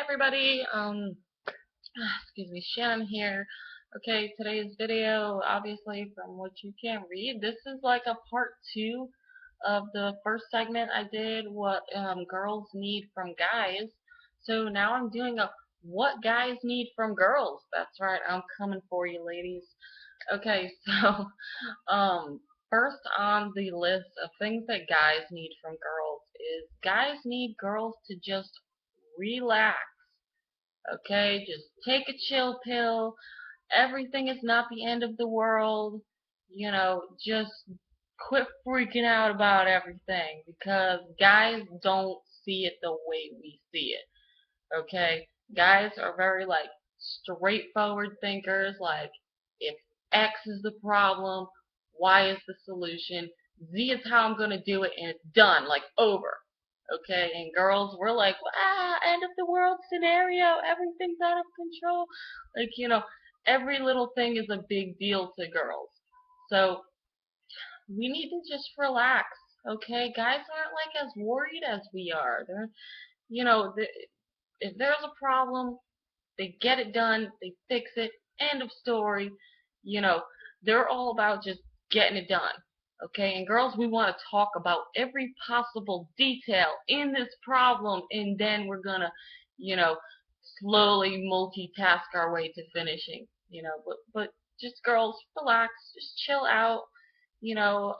everybody. Excuse me, Shannon here. Okay, today's video, obviously from what you can read, this is like a part two of the first segment I did, what girls need from guys. So now I'm doing a what guys need from girls. That's right, I'm coming for you, ladies. Okay, so um, first on the list of things that guys need from girls is guys need girls to just relax. Okay, just take a chill pill. Everything is not the end of the world. Just quit freaking out about everything because guys don't see it the way we see it. Okay, guys are very like straightforward thinkers. Like, if X is the problem, Y is the solution. Z is how I'm gonna do it, and it's done. Like, over. Okay, and girls, we're like, end of the world scenario, everything's out of control. Like, every little thing is a big deal to girls. So we need to just relax. Okay, guys aren't like as worried as we are. They're, you know, the, if there's a problem, they get it done, they fix it, end of story. You know, they're all about just getting it done. Okay, and girls, we want to talk about every possible detail in this problem, and then we're gonna, you know, slowly multitask our way to finishing. But just girls, relax, just chill out. You know,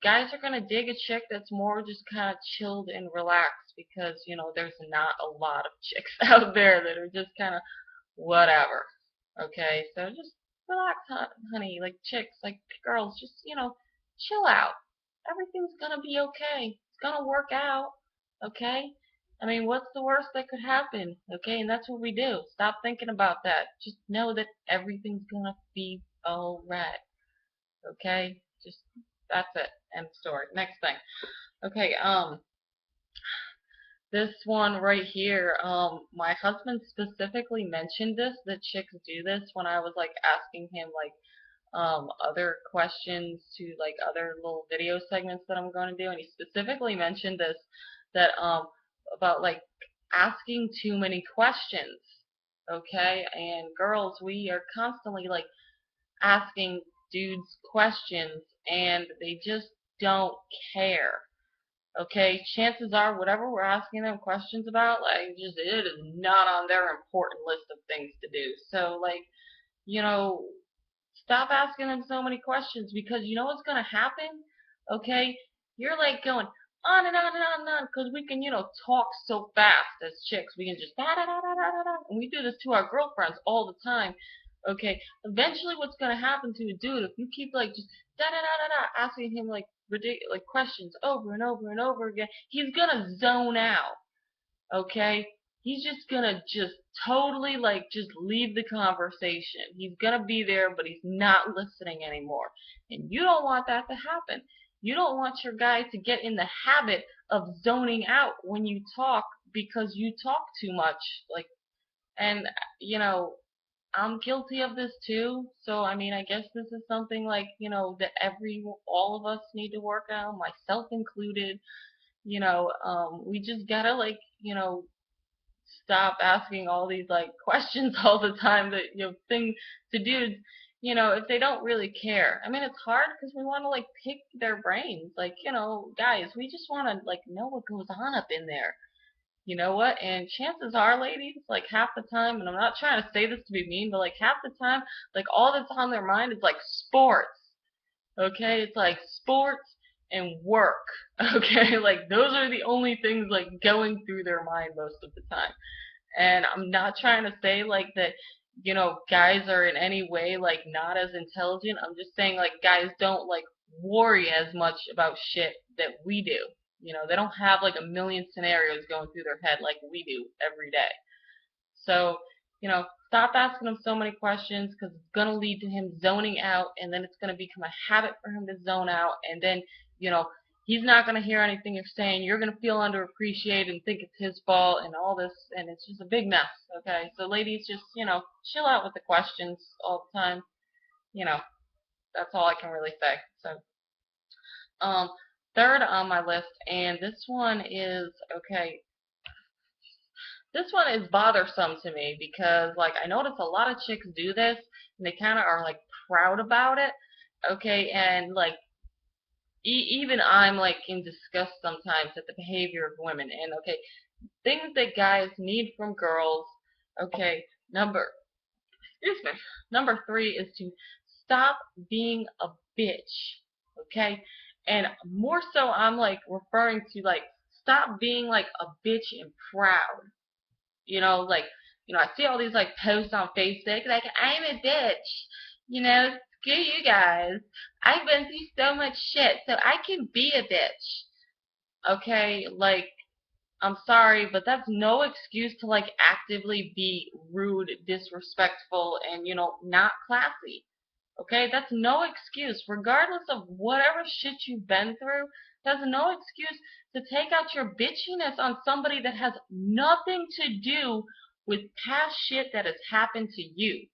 guys are gonna dig a chick that's more just kind of chilled and relaxed because there's not a lot of chicks out there that are just kind of whatever. Okay, so just relax, honey. Like chicks, like girls, just chill out. Everything's gonna be okay. It's gonna work out. Okay. I mean, what's the worst that could happen? Okay, and that's what we do. Stop thinking about that. Just know that everything's gonna be alright. Okay, just that's it. End story. Next thing. Okay, this one right here, my husband specifically mentioned this, that chicks do this when I was like asking him like other questions to like other little video segments that I'm going to do, and he specifically mentioned this, that about like asking too many questions. Okay, and girls, we are constantly like asking dudes questions and they just don't care. Okay, chances are whatever we're asking them questions about, like, just it is not on their important list of things to do. So like, you know, stop asking them so many questions because you know what's gonna happen? Okay, you're like going on and on and on and on because we can, talk so fast as chicks. We can just da da da da da da da, and we do this to our girlfriends all the time. Okay, eventually, what's gonna happen to a dude if you keep like just da da da da da asking him like ridiculous like questions over and over and over again? He's gonna zone out. Okay, he's just gonna just totally like just leave the conversation. He's gonna be there, but he's not listening anymore. And you don't want that to happen. You don't want your guy to get in the habit of zoning out when you talk because you talk too much. Like, and you know, I'm guilty of this too. So I mean, I guess this is something like, that all of us need to work on, myself included. We just gotta like, stop asking all these like questions all the time that thing to dudes, if they don't really care. I mean, it's hard because we want to like pick their brains. Like, guys, we just want to like know what goes on up in there. You know what? And chances are, ladies, like half the time, and I'm not trying to say this to be mean, but like half the time, like all that's on their mind is like sports. Okay, it's like sports and work. Okay, like those are the only things like going through their mind most of the time. And I'm not trying to say like that, guys are in any way like not as intelligent. I'm just saying like guys don't like worry as much about shit that we do. They don't have like a million scenarios going through their head like we do every day. So, stop asking him so many questions because it's going to lead to him zoning out, and then it's going to become a habit for him to zone out, and then, he's not going to hear anything you're saying. You're going to feel underappreciated and think it's his fault and all this, and it's just a big mess, okay? So, ladies, just, chill out with the questions all the time. You know, that's all I can really say. So, um, third on my list, and this one is, okay, this one is bothersome to me because, like, I notice a lot of chicks do this and they kind of are, like, proud about it. Okay, and, like, even I'm, like, in disgust sometimes at the behavior of women. And, okay, things that guys need from girls, okay, excuse me, number 3 is to stop being a bitch, okay? And more so, I'm, like, referring to, like, stop being, like, a bitch and proud. Like, I see all these, like, posts on Facebook, like, I'm a bitch. Screw you guys. I've been through so much shit, so I can be a bitch. Okay, like, I'm sorry, but that's no excuse to, like, actively be rude, disrespectful, and, not classy. Okay, that's no excuse. Regardless of whatever shit you've been through, that's no excuse to take out your bitchiness on somebody that has nothing to do with past shit that has happened to you.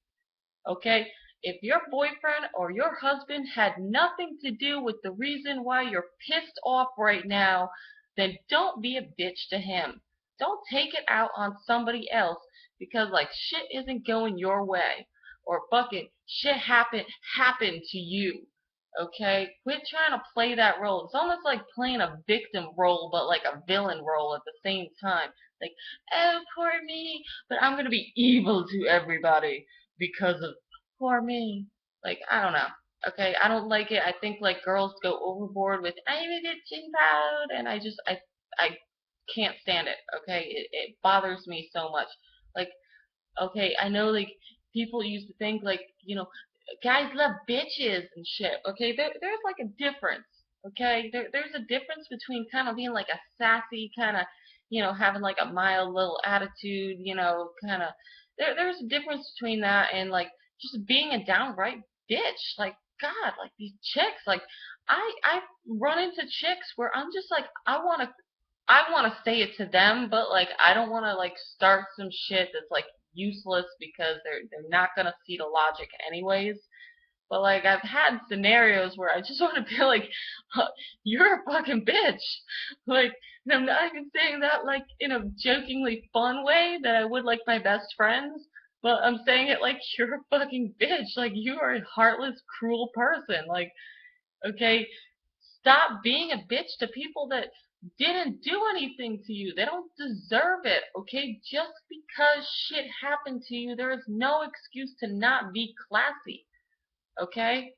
Okay? If your boyfriend or your husband had nothing to do with the reason why you're pissed off right now, then don't be a bitch to him. Don't take it out on somebody else because, like, shit isn't going your way, or fucking shit happened to you. Okay? Quit trying to play that role. It's almost like playing a victim role but like a villain role at the same time. Like, oh, poor me, but I'm gonna be evil to everybody because of poor me. Like, I don't know. Okay, I don't like it. I think, like, girls go overboard with I'm a bit too proud, and I can't stand it. Okay, it bothers me so much. Like, okay, I know, like, people used to think, like, guys love bitches and shit. Okay, there's like a difference. Okay, there's a difference between kind of being like a sassy kind of, having like a mild little attitude, kind of. There's a difference between that and, like, just being a downright bitch. Like, God, like, these chicks, like, I run into chicks where I'm just like, I want to say it to them, but, like, I don't want to, like, start some shit that's, like, useless because they're not gonna see the logic anyways. But, like, I've had scenarios where I just want to be like, you're a fucking bitch. Like, and I'm not even saying that, like, in a jokingly fun way that I would, like, my best friends. But I'm saying it like, you're a fucking bitch. Like, you are a heartless, cruel person. Like, okay, stop being a bitch to people that didn't do anything to you. They don't deserve it, okay? Just because shit happened to you, there is no excuse to not be classy, okay?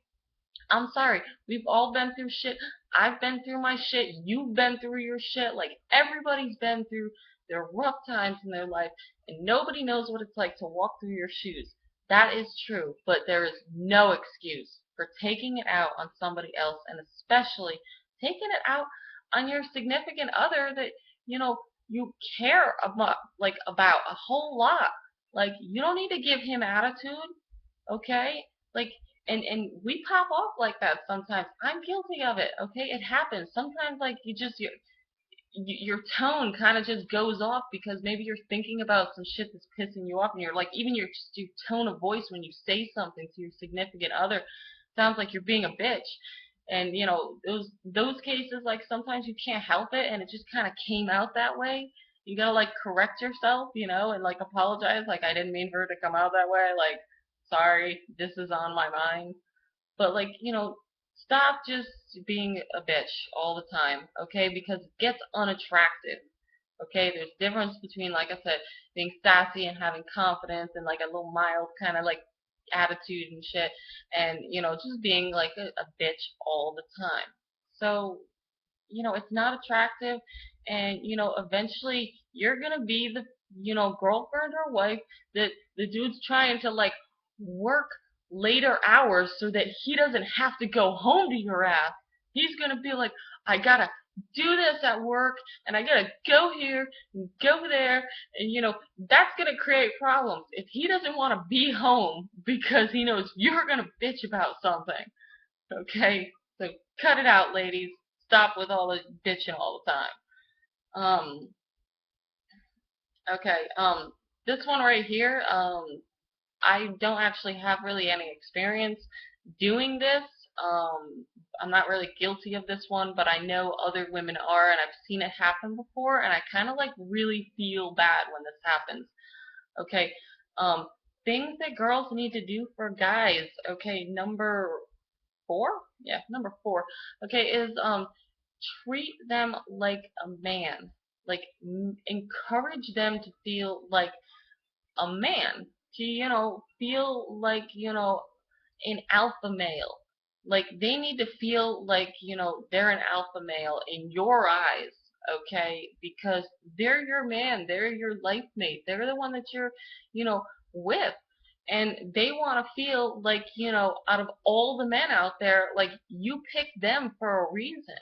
I'm sorry. We've all been through shit. I've been through my shit. You've been through your shit. Like, everybody's been through their rough times in their life, and nobody knows what it's like to walk through your shoes. That is true, but there is no excuse for taking it out on somebody else, and especially taking it out on your significant other that, you care about, like, about a whole lot. Like, you don't need to give him attitude, okay? Like, and we pop off like that sometimes. I'm guilty of it. Okay, it happens sometimes. Like, your tone kind of just goes off because maybe you're thinking about some shit that's pissing you off, and you're like, even your tone of voice when you say something to your significant other sounds like you're being a bitch. And, those cases, like, sometimes you can't help it, and it just kind of came out that way. You gotta, like, correct yourself, and, like, apologize. Like, I didn't mean for it to come out that way. Like, sorry, this is on my mind. But, like, stop just being a bitch all the time, okay? Because it gets unattractive. Okay, there's difference between, like I said, being sassy and having confidence and, like, a little mild kind of, like, attitude and shit, and, just being like a bitch all the time. So, it's not attractive, and, eventually you're gonna be the, girlfriend or wife that the dude's trying to, like, work later hours so that he doesn't have to go home to your ass. He's gonna be like, I gotta do this at work, and I gotta go here and go there, and, that's gonna create problems if he doesn't want to be home because he knows you're gonna bitch about something. Okay, so cut it out, ladies. Stop with all the bitching all the time. Um, okay, this one right here, I don't actually have really any experience doing this. I'm not really guilty of this one, but I know other women are, and I've seen it happen before, and I kind of like really feel bad when this happens. Okay, um, things that girls need to do for guys. Okay, number four, yeah, number four. Okay, is treat them like a man. Like encourage them to feel like a man, to feel like an alpha male. Like they need to feel like they're an alpha male in your eyes, okay? Because they're your man, they're your life mate, they're the one that you're you know with, and they want to feel like out of all the men out there, like you picked them for a reason.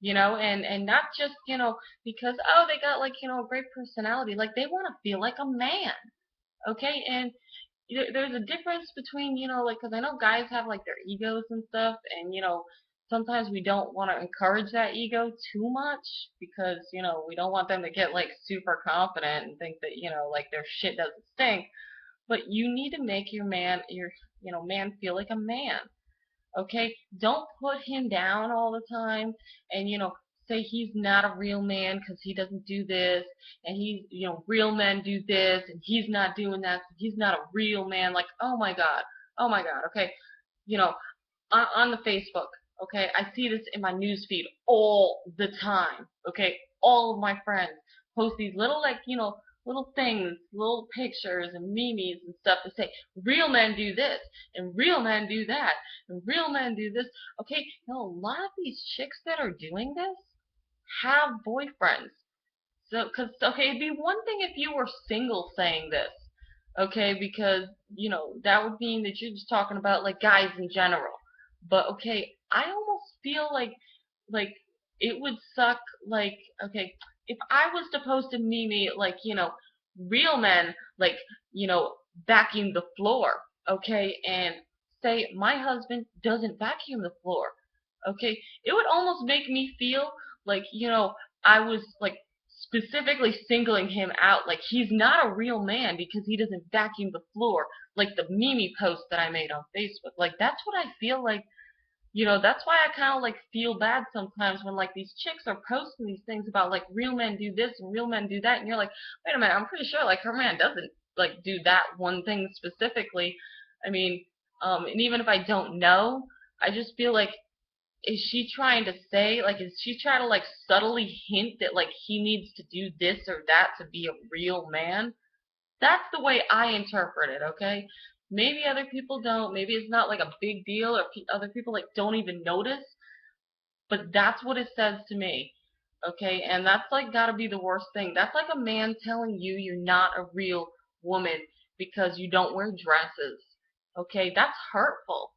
And not just because they got like a great personality. Like they want to feel like a man. Okay, and there's a difference between, like, because I know guys have like their egos and stuff, and sometimes we don't want to encourage that ego too much because, we don't want them to get like super confident and think that, like their shit doesn't stink. But you need to make your man feel like a man. Okay? Don't put him down all the time and, say he's not a real man because he doesn't do this, and real men do this, and he's not doing that, so he's not a real man. Like, oh my God, okay? You know, on the Facebook, okay, I see this in my news feed all the time, okay? All of my friends post these little, like, little things, little pictures and memes and stuff to say, real men do this, and real men do that, and real men do this. Okay, a lot of these chicks that are doing this have boyfriends. So, okay, it'd be one thing if you were single saying this, okay, because, that would mean that you're just talking about, like, guys in general. But, okay, I almost feel like, it would suck, like, okay, if I was to post a meme, like, real men, like, vacuum the floor, okay, and say my husband doesn't vacuum the floor, okay, it would almost make me feel like, I was like specifically singling him out. Like he's not a real man because he doesn't vacuum the floor, like the meme post that I made on Facebook. Like that's what I feel like. That's why I kind of like feel bad sometimes when like these chicks are posting these things about like real men do this and real men do that, and you're like, wait a minute, I'm pretty sure like her man doesn't like do that one thing specifically. I mean, and even if I don't know, I just feel like, is she trying to say, like, is she trying to like subtly hint that like he needs to do this or that to be a real man? That's the way I interpret it, okay? Maybe other people don't. Maybe it's not like a big deal, or other people like don't even notice, but that's what it says to me. Okay? And that's like got to be the worst thing. That's like a man telling you you're not a real woman because you don't wear dresses. Okay? That's hurtful.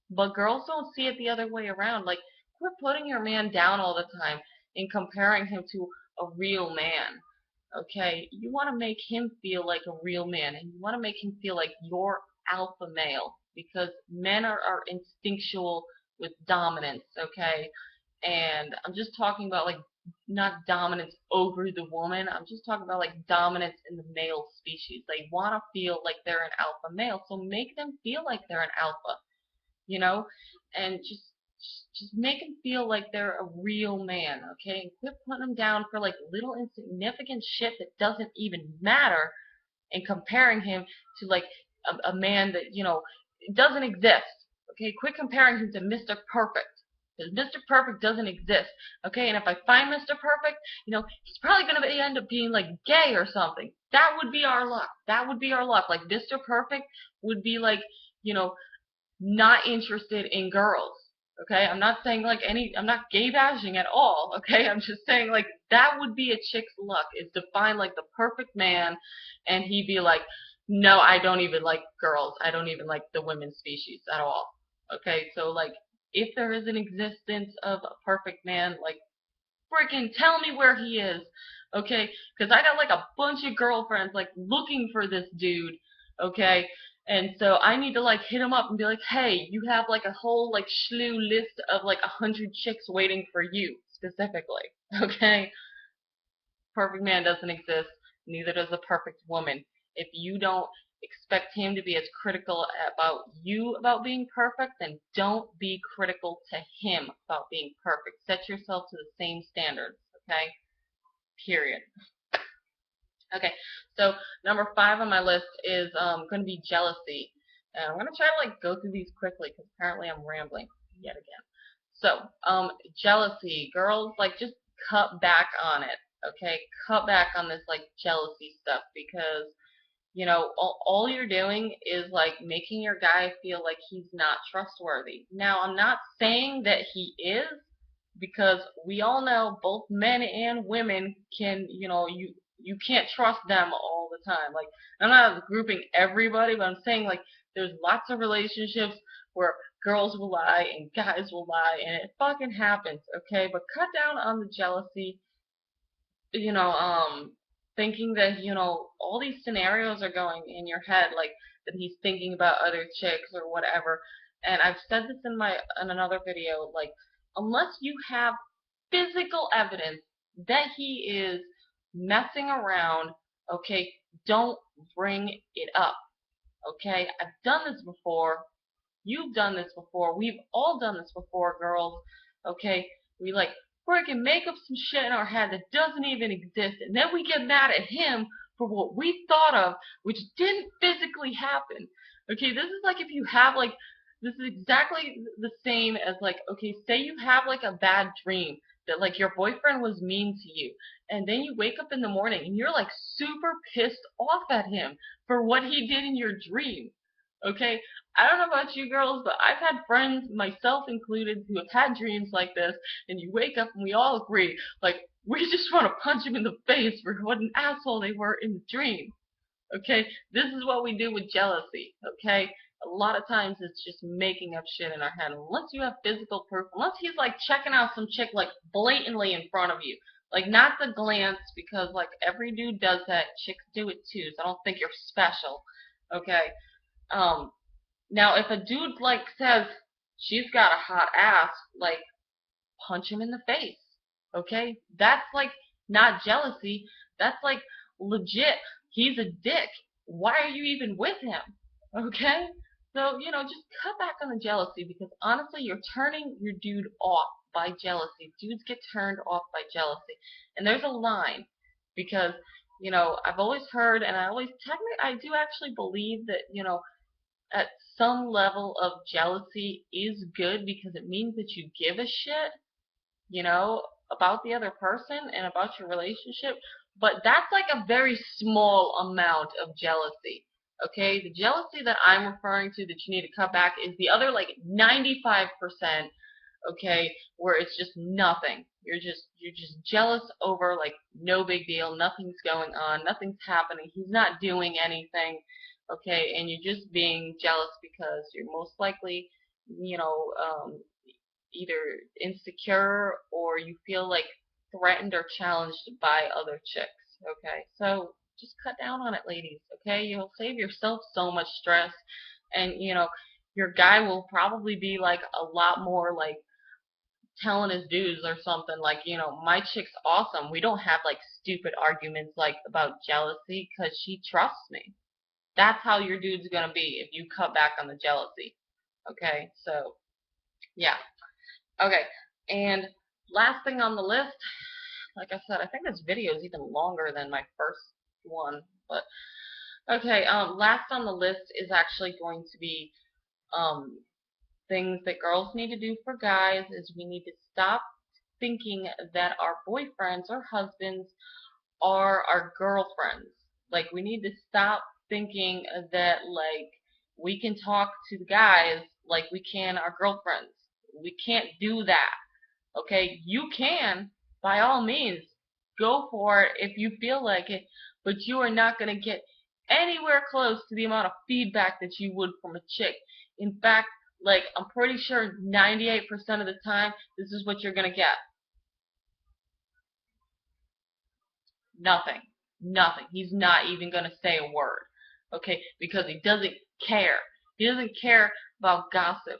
But girls don't see it the other way around. Like, quit putting your man down all the time and comparing him to a real man. Okay? You want to make him feel like a real man, and you want to make him feel like you're alpha male, because men are instinctual with dominance, okay? And I'm just talking about like not dominance over the woman. I'm just talking about like dominance in the male species. They want to feel like they're an alpha male, so make them feel like they're an alpha, you know, and just make them feel like they're a real man, okay? And quit putting them down for like little insignificant shit that doesn't even matter, and comparing him to like a man that doesn't exist. Okay, quit comparing him to Mr. Perfect. Because Mr. Perfect doesn't exist. Okay, and if I find Mr. Perfect, he's probably gonna end up being like gay or something. That would be our luck. That would be our luck. Like Mr. Perfect would be like, you know, not interested in girls. Okay, I'm not saying like I'm not gay bashing at all. Okay, I'm just saying like that would be a chick's luck, is to find like the perfect man, and he'd be like, no, I don't even like girls. I don't even like the women's species at all. Okay, so like if there is an existence of a perfect man, like freaking tell me where he is. Okay, because I got like a bunch of girlfriends like looking for this dude. Okay, and so I need to like hit him up and be like, hey, you have like a whole like slew list of like 100 chicks waiting for you specifically. Okay, perfect man doesn't exist. Neither does a perfect woman. If you don't expect him to be as critical about you about being perfect, then don't be critical to him about being perfect. Set yourself to the same standards, okay? Period. Okay, so number 5 on my list is going to be jealousy. And I'm going to try to go through these quickly because apparently I'm rambling yet again. So, jealousy. Girls, just cut back on it, okay? Cut back on this, jealousy stuff because, all you're doing is, making your guy feel like he's not trustworthy. Now, I'm not saying that he is, because we all know both men and women can, you can't trust them all the time. I'm not grouping everybody, but I'm saying, there's lots of relationships where girls will lie and guys will lie, and it fucking happens, okay? But cut down on the jealousy, you know, thinking that, all these scenarios are going in your head, that he's thinking about other chicks or whatever. And I've said this in another video, unless you have physical evidence that he is messing around, okay, don't bring it up, okay? I've done this before. You've done this before. We've all done this before, girls, okay? We freaking make up some shit in our head that doesn't even exist, and then we get mad at him for what we thought of, which didn't physically happen. Okay, this is if you have this is exactly the same as okay, say you have a bad dream that your boyfriend was mean to you, and then you wake up in the morning and you're super pissed off at him for what he did in your dream. Okay, I don't know about you girls, but I've had friends, myself included, who have had dreams like this, and you wake up and we all agree, we just want to punch him in the face for what an asshole they were in the dream. Okay, this is what we do with jealousy, okay? A lot of times it's just making up shit in our head. Unless you have physical proof, unless he's checking out some chick blatantly in front of you. Not the glance, because every dude does that, chicks do it too, so I don't think you're special, okay? Now if a dude says she's got a hot ass, punch him in the face. Okay? That's not jealousy. That's legit. He's a dick. Why are you even with him? Okay? So, just cut back on the jealousy, because honestly you're turning your dude off by jealousy. Dudes get turned off by jealousy. And there's a line, because I've always heard, and I do actually believe that, at some level of jealousy is good, because it means that you give a shit, about the other person and about your relationship. But that's a very small amount of jealousy. Okay? The jealousy that I'm referring to that you need to cut back is the other 95%, okay, where it's just nothing. You're just jealous over no big deal, nothing's going on, nothing's happening, he's not doing anything. Okay, and you're just being jealous because you're most likely, either insecure or you feel threatened or challenged by other chicks. Okay, so just cut down on it, ladies. Okay, you'll save yourself so much stress, and your guy will probably be a lot more telling his dues or something my chick's awesome. We don't have stupid arguments about jealousy because she trusts me. That's how your dude's going to be if you cut back on the jealousy. Okay, so, yeah. Okay, and last thing on the list, like I said, I think this video is even longer than my first one, but, okay, last on the list is actually going to be, things that girls need to do for guys, is we need to stop thinking that our boyfriends or husbands are our girlfriends. We need to stop thinking that we can talk to the guys like we can our girlfriends. We can't do that. Okay, you can, by all means, go for it if you feel like it, but you are not going to get anywhere close to the amount of feedback that you would from a chick. In fact, I'm pretty sure 98% of the time, this is what you're going to get. Nothing. Nothing. He's not even going to say a word. Okay? Because he doesn't care. He doesn't care about gossip.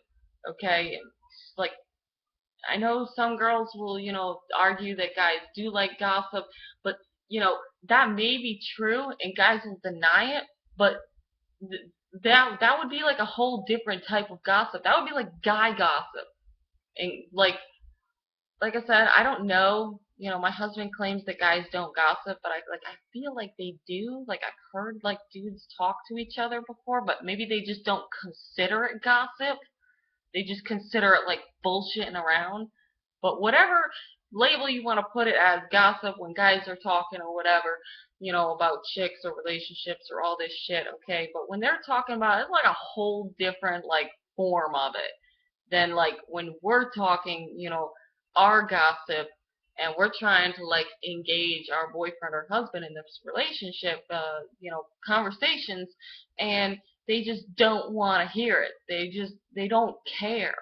Okay? I know some girls will, argue that guys do like gossip, but, that may be true, and guys will deny it, but that would be like a whole different type of gossip. That would be like guy gossip. And like I said, I don't know. You know, my husband claims that guys don't gossip, but I feel like they do. Like I've heard like dudes talk to each other before, but maybe they just don't consider it gossip. They just consider it like bullshitting around. But whatever label you want to put it as, gossip when guys are talking or whatever, you know, about chicks or relationships or all this shit, okay? But when they're talking about it, it's like a whole different like form of it than like when we're talking, you know, our gossip and we're trying to like engage our boyfriend or husband in this relationship, you know, conversations, and they just don't want to hear it. They don't care.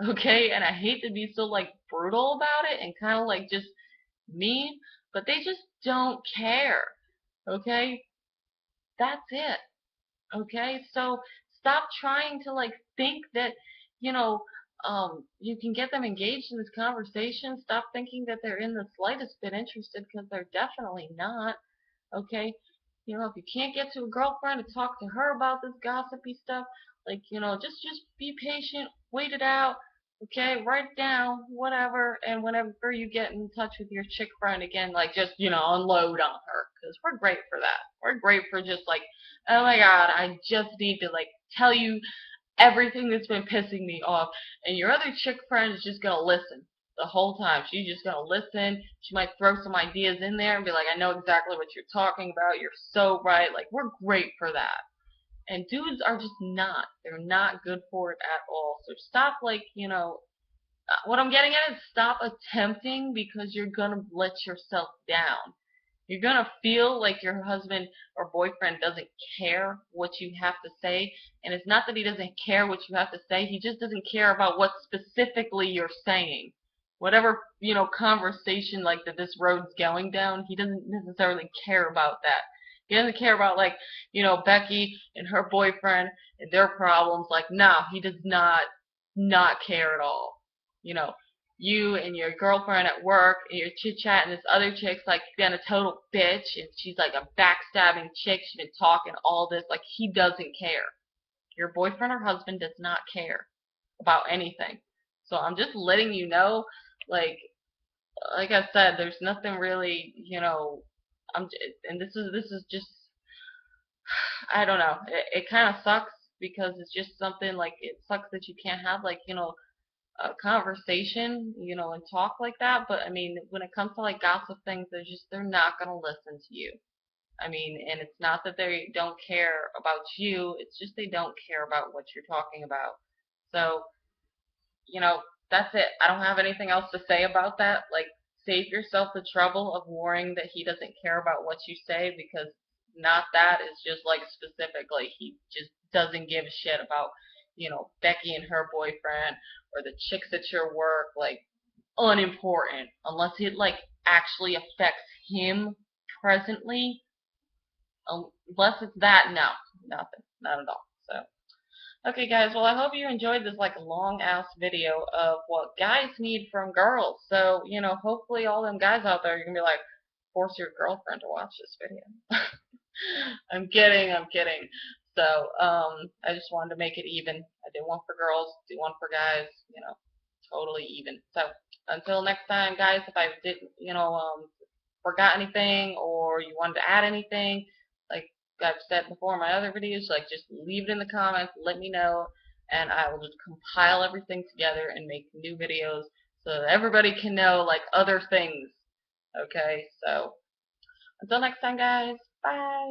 Okay? And I hate to be so like brutal about it and kind of like just mean, but they just don't care. Okay? That's it. Okay? So stop trying to like think that, you know, you can get them engaged in this conversation. Stop thinking that they're in the slightest bit interested, because they're definitely not. Okay? You know, if you can't get to a girlfriend to talk to her about this gossipy stuff, like, you know, just be patient, wait it out, okay? Write it down, whatever, and whenever you get in touch with your chick friend again, like, just, you know, unload on her, because we're great for that. We're great for just like, oh my god, I just need to, like, tell you everything that's been pissing me off, and your other chick friend is just gonna listen the whole time. She's just gonna listen. She might throw some ideas in there and be like, I know exactly what you're talking about. You're so right. Like, we're great for that. And dudes are just not. They're not good for it at all. So stop, like, you know, what I'm getting at is stop attempting, because you're gonna let yourself down. You're gonna feel like your husband or boyfriend doesn't care what you have to say, and it's not that he doesn't care what you have to say, he just doesn't care about what specifically you're saying. Whatever, you know, conversation like that this road's going down, he doesn't necessarily care about that. He doesn't care about, like, you know, Becky and her boyfriend and their problems. Like, no, he does not care at all. You know, you and your girlfriend at work and you're chit chatting, this other chick's like being a total bitch and she's like a backstabbing chick, she's been talking all this, like, he doesn't care. Your boyfriend or husband does not care about anything. So I'm just letting you know, like I said, there's nothing really, you know, and this is just, I don't know, it kind of sucks, because it's just something, like, it sucks that you can't have, like, you know, a conversation, you know, and talk like that. But I mean, when it comes to like gossip things, they're not gonna listen to you. I mean, and it's not that they don't care about you, it's just they don't care about what you're talking about. So, you know, that's it. I don't have anything else to say about that. Like, save yourself the trouble of worrying that he doesn't care about what you say, because not that, is just like specifically he just doesn't give a shit about, you know, Becky and her boyfriend or the chicks at your work. Like, unimportant, unless it like actually affects him presently. Unless it's that, no, nothing, not at all. So. Okay, guys, well, I hope you enjoyed this, like, long-ass video of what guys need from girls. So, you know, hopefully all them guys out there, you're going to be like, force your girlfriend to watch this video. I'm kidding, I'm kidding. So, I just wanted to make it even. I did one for girls, do one for guys, you know, totally even. So, until next time, guys, if I didn't, you know, forgot anything or you wanted to add anything, like I've said before in my other videos, like, just leave it in the comments, let me know, and I will just compile everything together and make new videos so that everybody can know, like, other things. Okay, so until next time, guys, bye.